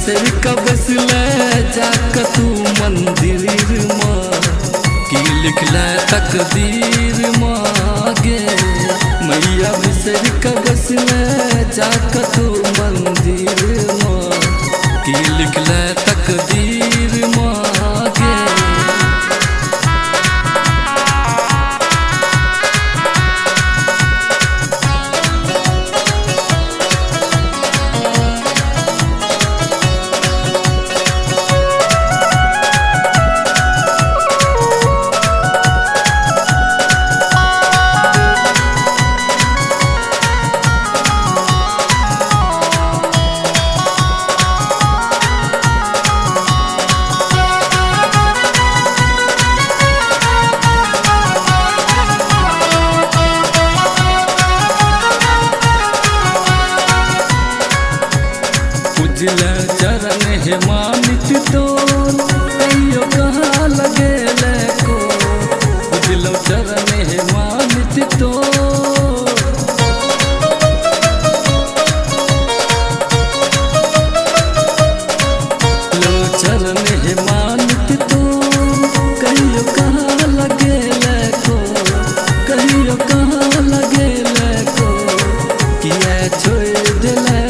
बिसर कबस ले जाक तू मंदिर माँ की लिखला तकदीर मागे। मैया बिसर कबस ले जाक तू मंदिर माँ की लिखला तकदीर मागे। उजला चरण है मानित तोर कहियो कहाँ लगे को। उजला चरण है मानित तोर लो चरण है मानित तोर कहियो कहाँ लगे को। कहियो कहाँ लगे को किया छोड़ दिले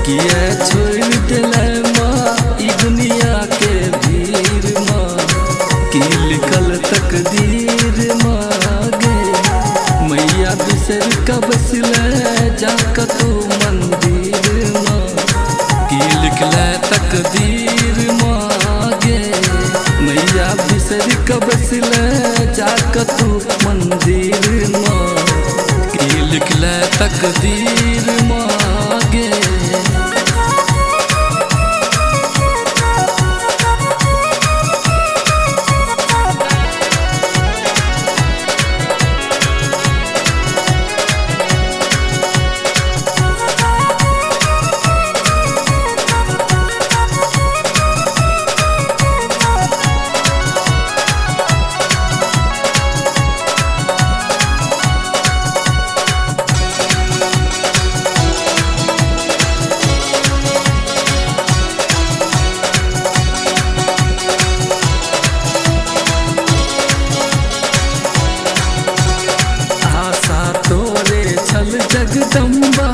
किया छोड़ दिले माँ ई दुनिया के भीड़ माँ की लिखल तकदीर मागे। मैया बिसर कबस ले जाक तू मंदिर माँ की लिखला तकदीर मागे। मैया बिसर कबस ले जाक तू मंदिर माँ की लिखला तकदीर मागे। जगदम्बा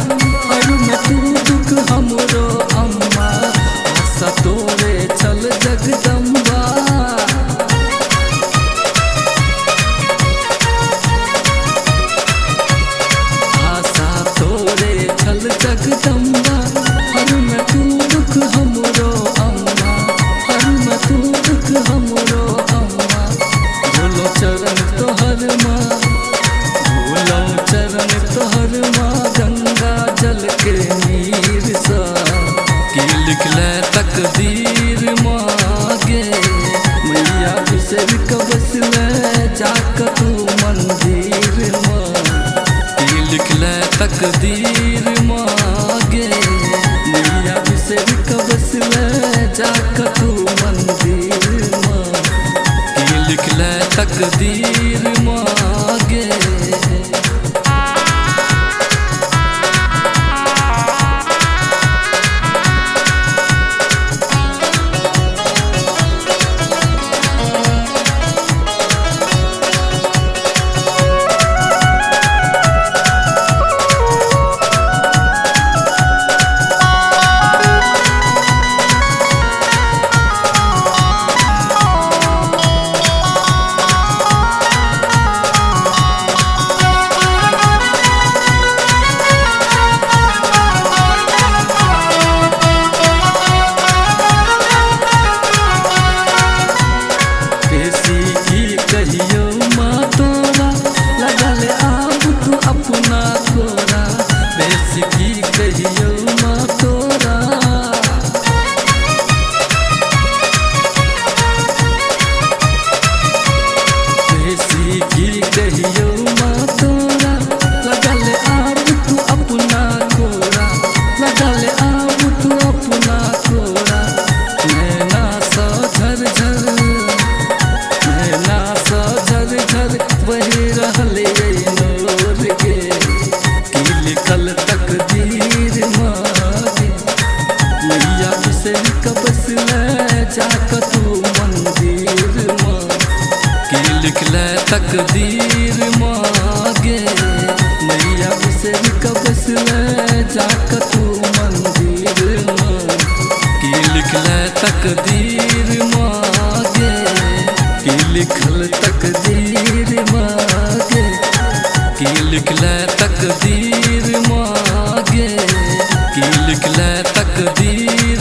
अरुण तू दुख हमरो अम्मा। आशा तोरे चल जगदम्बा आशा तोरे चल जगदम्बा। अरुण तू दुख हमरो अम्मा अरुण तू दुख हमरो अम्मा। भोलो चरण तोहर माँ भोलो चरण तोहर माँ गंगा जल के नीर सा की लिखला तकदीर मागे। मैया बिसर कबस ले जाक तू मंदिर माँ की लिखला तकदीर मागे। मैया बिसर कबस ले जाक तू मंदिर माँ की लिखला तकदीर मागे। बसले जाक तू मंदिर माँ की लिखले तकदीर मागे मैया बिसर के बसले जाक तू मंदिर माँ की लिखले तकदीर मागे की लिखल तकदीर मागे की लिखले तकदीर मागे की लिखले तकदीर